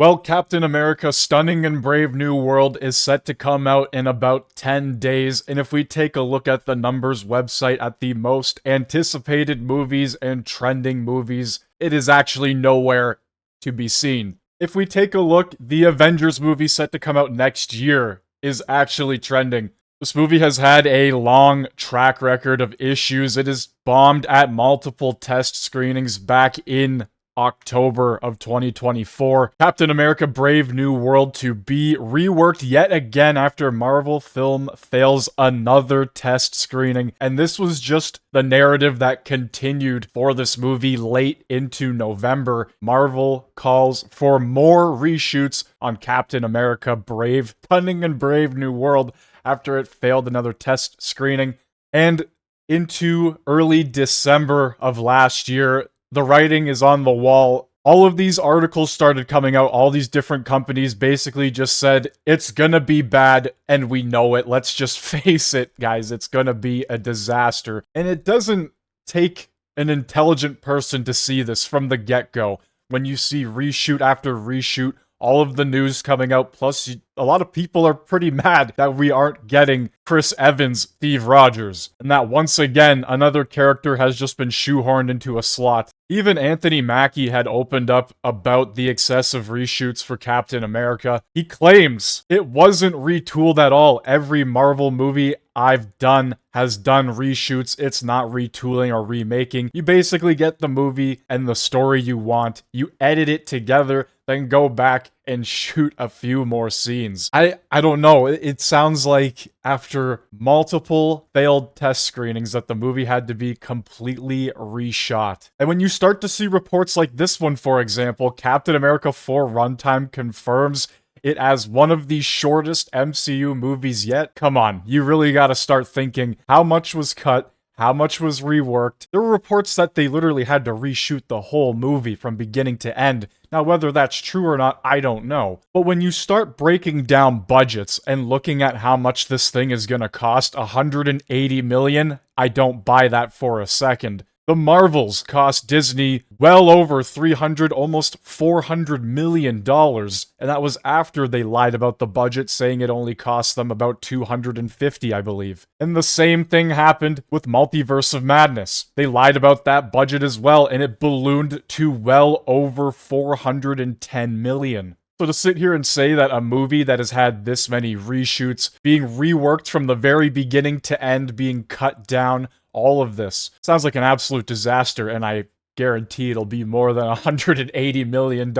Well, Captain America Stunning and Brave New World is set to come out in about 10 days, and if we take a look at the numbers website at the most anticipated movies and trending movies, it is actually nowhere to be seen. If we take a look, the Avengers movie set to come out next year is actually trending. This movie has had a long track record of issues. It is bombed at multiple test screenings back in October of 2024. Captain America Brave New World to be reworked yet again after Marvel film fails another test screening. And this was just the narrative that continued for this movie late into November. Marvel calls for more reshoots on Captain America Brave, Stunning and Brave New World after it failed another test screening. And into early December of last year, the writing is on the wall. All of these articles started coming out. All these different companies basically just said, it's gonna be bad, and we know it. Let's just face it, guys. It's gonna be a disaster. And it doesn't take an intelligent person to see this from the get-go. When you see reshoot after reshoot, all of the news coming out, plus a lot of people are pretty mad that we aren't getting Chris Evans, Steve Rogers, and that once again, another character has just been shoehorned into a slot. Even Anthony Mackie had opened up about the excessive reshoots for Captain America. He claims it wasn't retooled at all. Every Marvel movie I've done has done reshoots. It's not retooling or remaking. You basically get the movie and the story you want. You edit it together, then go back and shoot a few more scenes. I don't know. It sounds like after multiple failed test screenings that the movie had to be completely reshot. And when you start to see reports like this one, for example, Captain America 4 runtime confirms it as one of the shortest MCU movies yet. Come on, you really gotta start thinking how much was cut, how much was reworked. There were reports that they literally had to reshoot the whole movie from beginning to end. Now, whether that's true or not, I don't know. But when you start breaking down budgets and looking at how much this thing is gonna cost, $180 million, I don't buy that for a second. The Marvels cost Disney well over $300, almost $400 million, and that was after they lied about the budget, saying it only cost them about $250, I believe. And the same thing happened with Multiverse of Madness. They lied about that budget as well, and it ballooned to well over $410 million. So to sit here and say that a movie that has had this many reshoots, being reworked from the very beginning to end, being cut down, all of this sounds like an absolute disaster, and I guarantee it'll be more than $180 million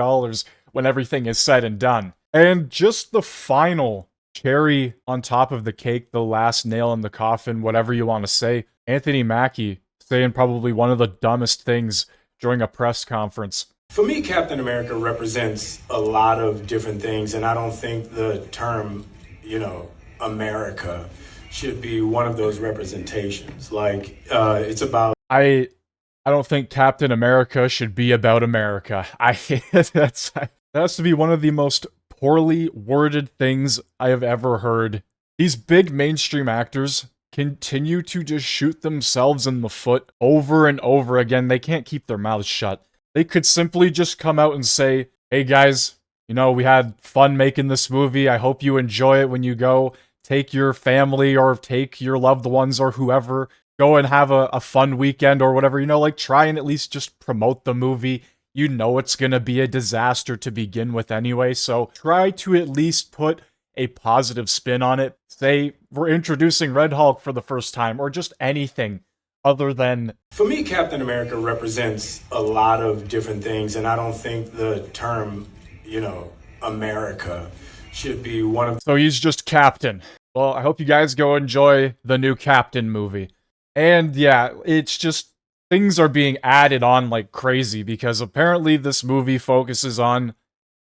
when everything is said and done. And just the final cherry on top of the cake, the last nail in the coffin, whatever you want to say, Anthony Mackie saying probably one of the dumbest things during a press conference. For me, Captain America represents a lot of different things, and I don't think the term, America should be one of those representations. Like, it's about... I don't think Captain America should be about America. That has to be one of the most poorly worded things I have ever heard. These big mainstream actors continue to just shoot themselves in the foot over and over again. They can't keep their mouths shut. They could simply just come out and say, hey guys, we had fun making this movie. I hope you enjoy it when you go. Take your family or take your loved ones or whoever, go and have a fun weekend or whatever, try and at least just promote the movie. You know it's gonna be a disaster to begin with anyway, so try to at least put a positive spin on it. Say, we're introducing Red Hulk for the first time, or just anything other than... For me, Captain America represents a lot of different things, and I don't think the term, America should be one of... So he's just Captain. Well, I hope you guys go enjoy the new Captain movie. And yeah, it's just, things are being added on like crazy, because apparently this movie focuses on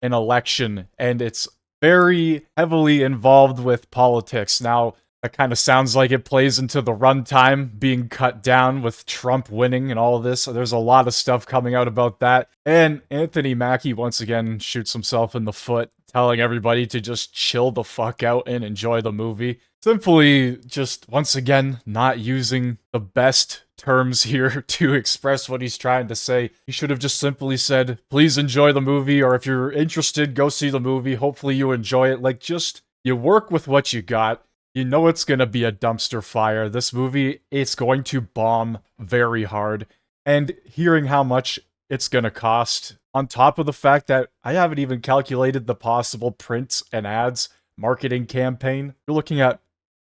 an election, and it's very heavily involved with politics. Now, That kind of sounds like it plays into the runtime being cut down with Trump winning and all of this. So there's a lot of stuff coming out about that. And Anthony Mackie once again shoots himself in the foot, telling everybody to just chill the fuck out and enjoy the movie. Simply just, once again, not using the best terms here to express what he's trying to say. He should have just simply said, please enjoy the movie, or if you're interested, go see the movie. Hopefully you enjoy it. Like, just, you work with what you got. You know it's gonna be a dumpster fire. This movie, it's going to bomb very hard. And hearing how much it's gonna cost, on top of the fact that I haven't even calculated the possible prints and ads marketing campaign, you're looking at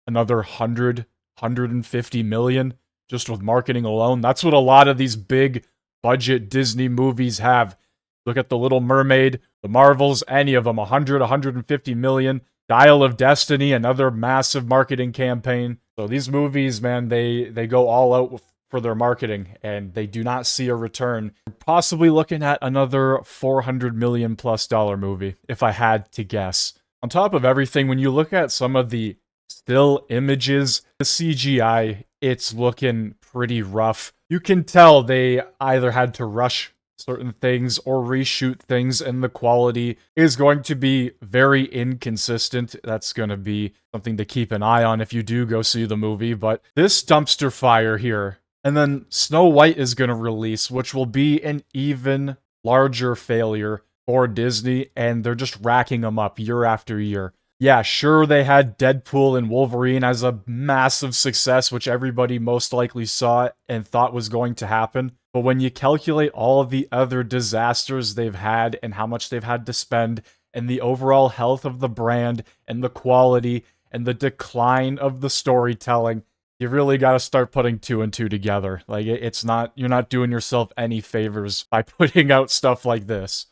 another 150 million just with marketing alone. That's what a lot of these big budget Disney movies have. Look at The Little Mermaid, The Marvels, any of them, 150 million. Dial of Destiny, another massive marketing campaign. So these movies, man, they go all out for their marketing, and they do not see a return. We're possibly looking at another $400 million plus movie, if I had to guess. On top of everything, when you look at some of the still images, the CGI, it's looking pretty rough. You can tell they either had to rush certain things or reshoot things, and the quality is going to be very inconsistent. That's going to be something to keep an eye on if you do go see the movie. But this dumpster fire here, and then Snow White is going to release, which will be an even larger failure for Disney, and they're just racking them up year after year. Yeah, sure, they had Deadpool and Wolverine as a massive success, which everybody most likely saw and thought was going to happen. But when you calculate all of the other disasters they've had and how much they've had to spend, and the overall health of the brand, and the quality, and the decline of the storytelling, you really got to start putting two and two together. Like, it's not, you're not doing yourself any favors by putting out stuff like this.